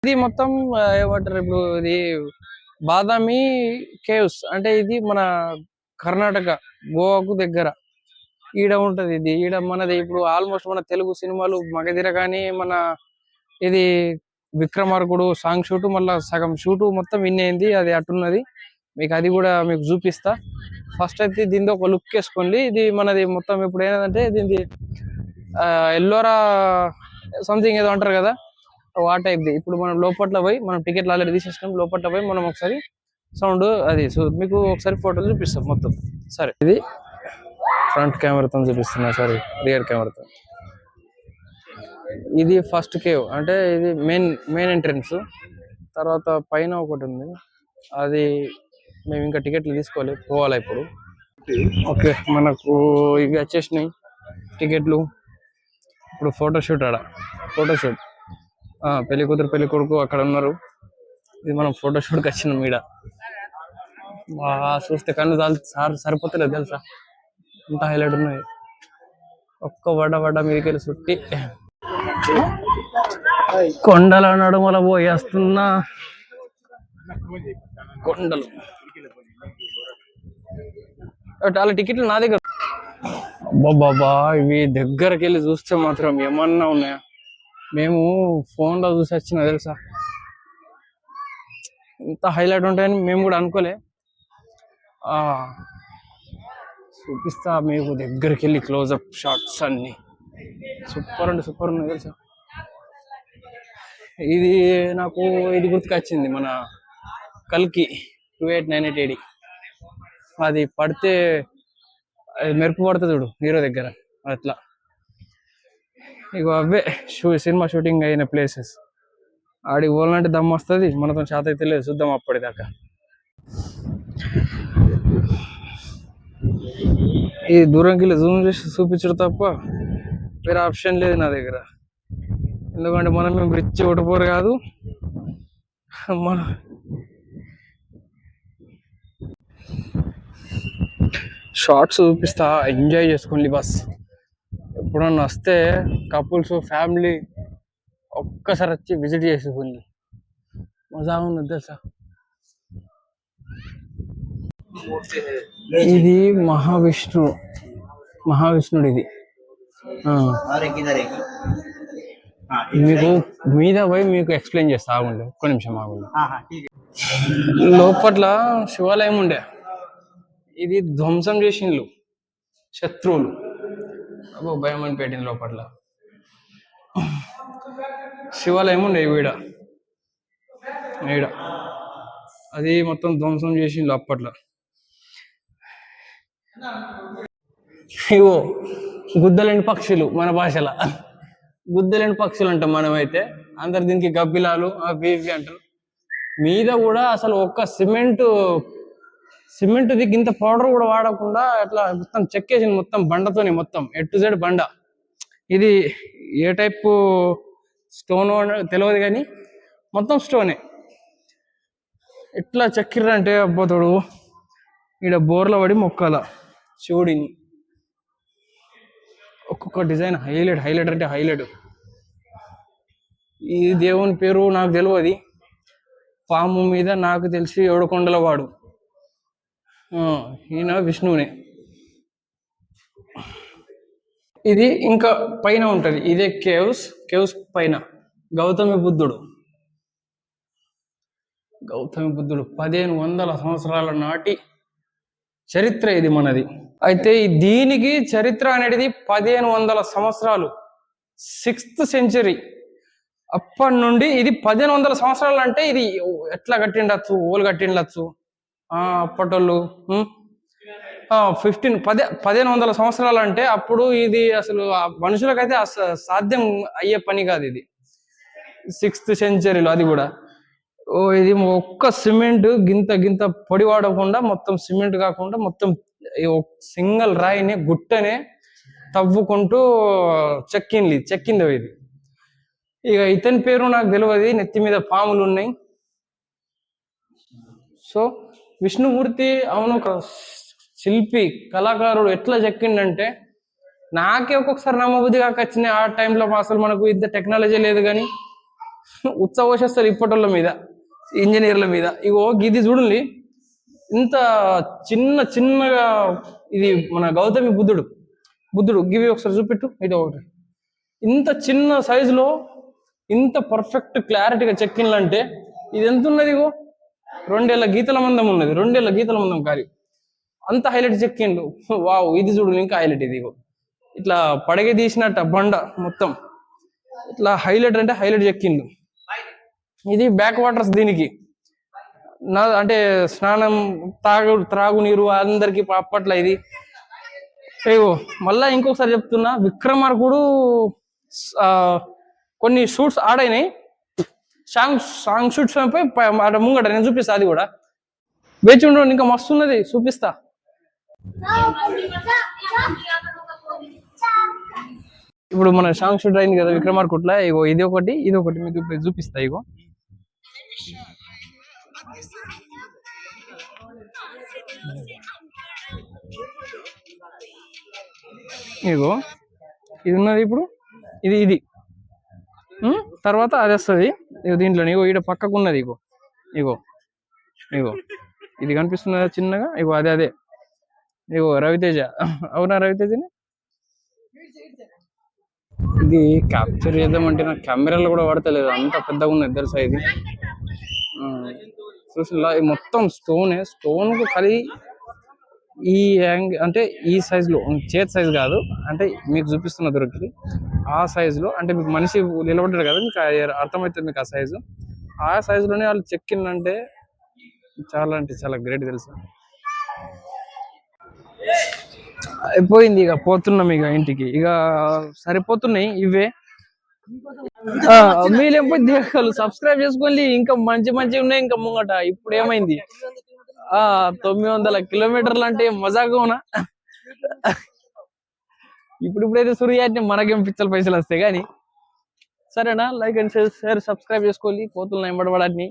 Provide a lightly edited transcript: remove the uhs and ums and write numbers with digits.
ఇది మొత్తం ఏమంటారు ఇప్పుడు ఇది బాదామి కేవ్స్ అంటే ఇది మన కర్ణాటక గోవాకు దగ్గర ఈడ ఉంటది. ఇది ఈడ మనది ఇప్పుడు ఆల్మోస్ట్ మన తెలుగు సినిమాలు మగధీర కానీ మన ఇది విక్రమార్కుడు సాంగ్ షూట్ మళ్ళా సగం షూట్ మొత్తం విన్ అయింది. అది అట్టున్నది మీకు అది కూడా మీకు చూపిస్తా. ఫస్ట్ అయితే దీని ఒక లుక్ వేసుకోండి. ఇది మనది మొత్తం ఇప్పుడు ఏంటంటే దీనికి ఎల్లోరా సంథింగ్ ఏదో అంటారు కదా ఆ టైప్ది. ఇప్పుడు మనం లోపట్ల పోయి మనం టికెట్లు ఆల్రెడీ తీసేసినాం. లోపట్ల పోయి మనం ఒకసారి సౌండ్ అది మీకు ఒకసారి ఫోటోలు చూపిస్తాం మొత్తం. సరే ఇది ఫ్రంట్ కెమెరాతో చూపిస్తున్నా, సారీ రియర్ కెమెరాతో. ఇది ఫస్ట్ కేవ్ అంటే ఇది మెయిన్ ఎంట్రన్స్. తర్వాత పైన ఒకటి ఉంది, అది మేము ఇంకా టికెట్లు తీసుకోవాలి, పోవాలి ఇప్పుడు. ఓకే మనకు ఇవి వచ్చేసినాయి టికెట్లు. ఇప్పుడు ఫోటోషూట్ ఫోటోషూట్ పెళ్లి కూతురు పెళ్లి కొడుకు అక్కడ ఉన్నారు. ఇది మనం ఫోటోషూట్కి వచ్చినాం. ఈడ చూస్తే కన్ను సరిపోతలేదు తెలుసా, ఇంత హైలైట్ ఉన్నాయి. ఒక్క వడ్డ మీదకి చుట్టి కొండల నడుమల పోయేస్తున్నా. కొండలు అలా టికెట్లు నా దగ్గర. అబ్బాబ్బా ఇవి దగ్గరకి వెళ్ళి చూస్తే మాత్రం ఏమన్నా ఉన్నాయా? మేము ఫోన్లో చూసి వచ్చిన తెలుసా, ఇంత హైలైట్ ఉంటాయని మేము కూడా అనుకోలే. చూపిస్తా మీకు దగ్గరికి వెళ్ళి క్లోజప్ షాట్స్ అన్ని సూపర్ అంటే సూపర్ ఉన్నాయి తెలుసా. ఇది నాకు ఇది గుర్తుకొచ్చింది, మన కల్కి 2898 AD. అది పడితే మెరుపు పడుతుంది చూడు హీరో దగ్గర, అట్లా. ఇక అవే సినిమా షూటింగ్ అయిన ప్లేసెస్. ఆడికి పోవాలంటే దమ్ వస్తుంది, మనతో చేత అయితే లేదు, చూద్దాం అప్పటిదాకా. ఈ దూరంకి వెళ్ళి జూమ్ చేసి చూపించడం తప్ప వేరే ఆప్షన్ లేదు నా దగ్గర. ఎందుకంటే మేము రిచ్ ఓడిపోరు కాదు. మన షార్ట్స్ చూపిస్తా, ఎంజాయ్ చేసుకోండి బస్. ఎప్పుడన్నా వస్తే కపుల్స్ ఫ్యామిలీ ఒక్కసారి వచ్చి విజిట్ చేసుకోండి, మజా ఉన్నది తెలుసా. ఇది మహావిష్ణుడు ఇది. మీకు మీద పోయి మీకు ఎక్స్ప్లెయిన్ చేస్తా, ఆగుండే ఒక్క నిమిషం ఆగుండే. లోపట్ల శివాలయం ఉండే, ఇది ధ్వంసం చేసిండ్లు శత్రువులు. అబ్బో భయం అని పెట్టింది. లోపట్ల శివాలయం ఉండే ఈడ అది మొత్తం ధ్వంసం చేసిండ్లు అప్పట్లో. ఇవో గుద్దలేని పక్షులు, మన భాషలో గుద్దలేని పక్షులు అంటాం మనమైతే. అందరు దీనికి గబ్బిలాలు అవి ఇవి అంటారు. మీద కూడా అసలు ఒక్క సిమెంట్ దిగి ఇంత పౌడర్ కూడా వాడకుండా అట్లా మొత్తం చెక్కేసింది, మొత్తం బండతోని, మొత్తం ఎటు సైడ్ బండ. ఇది ఏ టైపు స్టోన్ తెలియదు కానీ మొత్తం స్టోనే. ఎట్లా చెక్కిర్రంటే అబ్బోతోడు ఈడ బోర్ల పడి మొక్కల శివుడిని. ఒక్కొక్క డిజైన్ హైలైట్ అంటే హైలైట్. ఈ దేవుని పేరు నాకు తెలియదు. పాము మీద నాకు తెలిసి 7 కొండల వాడు, ఈయన విష్ణువునే. ఇది ఇంకా పైన ఉంటది, ఇదే కేవ్స్ పైన గౌతమి బుద్ధుడు 1500 సంవత్సరాల నాటి చరిత్ర ఇది మనది. అయితే దీనికి చరిత్ర అనేది 1500 సంవత్సరాలు, 6th century. అప్పటి నుండి ఇది 1500 సంవత్సరాలు. అంటే ఇది ఎట్లా కట్టిండొచ్చు, ఓలు కట్టిండొచ్చు అప్పటోళ్ళు. 1500 సంవత్సరాలు అంటే అప్పుడు ఇది అసలు మనుషులకైతే సాధ్యం అయ్యే పని కాదు ఇది, 6th century. అది కూడా ఇది ఒక్క సిమెంట్ గింత పొడి వాడకుండా, మొత్తం సిమెంట్ కాకుండా మొత్తం సింగల్ రాయిని గుట్టనే తవ్వుకుంటూ చెక్కింది ఇది. ఇక ఇతని పేరు నాకు తెలియదు, నెత్తి మీద పాములు ఉన్నాయి. సో విష్ణుమూర్తి అవును ఒక శిల్పి కళాకారుడు ఎట్లా చెక్కిండంటే నాకే ఒక్కొక్కసారి నమ్మబుద్ధి కాక వచ్చినాయి. ఆ టైంలో అసలు మనకు ఇంత టెక్నాలజీ లేదు కానీ ఉత్సవ పోసేస్తారు ఇప్పటోళ్ళ మీద, ఇంజనీర్ల మీద. ఇగో గిది చూడండి, ఇంత చిన్నగా. ఇది మన గౌతమి బుద్ధుడు గివి ఒకసారి చూపెట్టు. ఇది ఒకటి ఇంత చిన్న సైజులో ఇంత పర్ఫెక్ట్ క్లారిటీగా చెక్కిన్లు అంటే ఇది ఎంత ఉన్నది? ఇగో 2 ఏళ్ల గీతల మందం ఉన్నది, 2 ఏళ్ల గీతల మందం కారి అంత హైలైట్ చెక్కిండు. వావ్, ఇది చూడు ఇంకా హైలైట్. ఇది ఇగో ఇట్లా పడగ తీసినట్ట బండ మొత్తం ఇట్లా హైలైట్ అంటే హైలైట్ చెక్కిండు. ఇది బ్యాక్ వాటర్స్ దీనికి అంటే స్నానం, త్రాగునీరు అందరికి అప్పట్లో ఇది. అయ్యో మళ్ళా ఇంకొకసారి చెప్తున్నా, విక్రమార్కుడు కొన్ని షూట్స్ ఆడైనాయి, సాంగ్ షూట్స్ ముంగట నేను చూపిస్తా. అది కూడా వేచి ఉండు, ఇంకా మస్తు ఉన్నది చూపిస్తా. ఇప్పుడు మన సాంగ్ షూట్ అయింది కదా విక్రమార్కుట్ల. ఇగో ఇది ఒకటి మీకు ఇప్పుడు చూపిస్తా. ఇగో ఇగో ఇది ఉన్నది ఇప్పుడు, ఇది తర్వాత అది వస్తుంది దీంట్లో. ఇగో ఈడ పక్కకు ఉన్నది. ఇగో ఇది కనిపిస్తున్నదా చిన్నగా? ఇగో అదే ఇగో రవితేజ. అవునా రవితేజని? ఇది క్యాప్చర్ చేద్దామంటే నాకు కెమెరాలో కూడా పడతలేదు, అంత పెద్దగా ఉన్నది తెలుసా ఇది. చూసిలా మొత్తం స్టోన్ కు కలిగి ఈ అంటే ఈ సైజ్ లో, చేతి సైజ్ కాదు, అంటే మీకు చూపిస్తున్న దొరికి ఆ సైజ్ లో. అంటే మీకు మనిషి నిలబడ్డారు కదా, మీకు అర్థమవుతుంది మీకు ఆ సైజులోనే వాళ్ళు చెక్కిందంటే చాలా అంటే చాలా గ్రేట్ తెలుసా. అయిపోయింది, ఇక పోతున్నాం ఇక ఇంటికి. ఇక సరిపోతున్నాయి ఇవే. మీరేం పోయి సబ్స్క్రైబ్ చేసుకోండి, ఇంకా మంచి ఉన్నాయి ఇంకా ముంగట. ఇప్పుడు ఏమైంది 900 కిలోమీటర్లు అంటే మజాగా ఉన్నా. ఇప్పుడైతే సూర్యాన్ని మనకేం పిచ్చల పైసలు వస్తాయి కానీ. సరేనా? లైక్ అండ్ షేర్, సబ్స్క్రైబ్ చేసుకోండి, పోతున్నాయి ఎంబడబడాన్ని.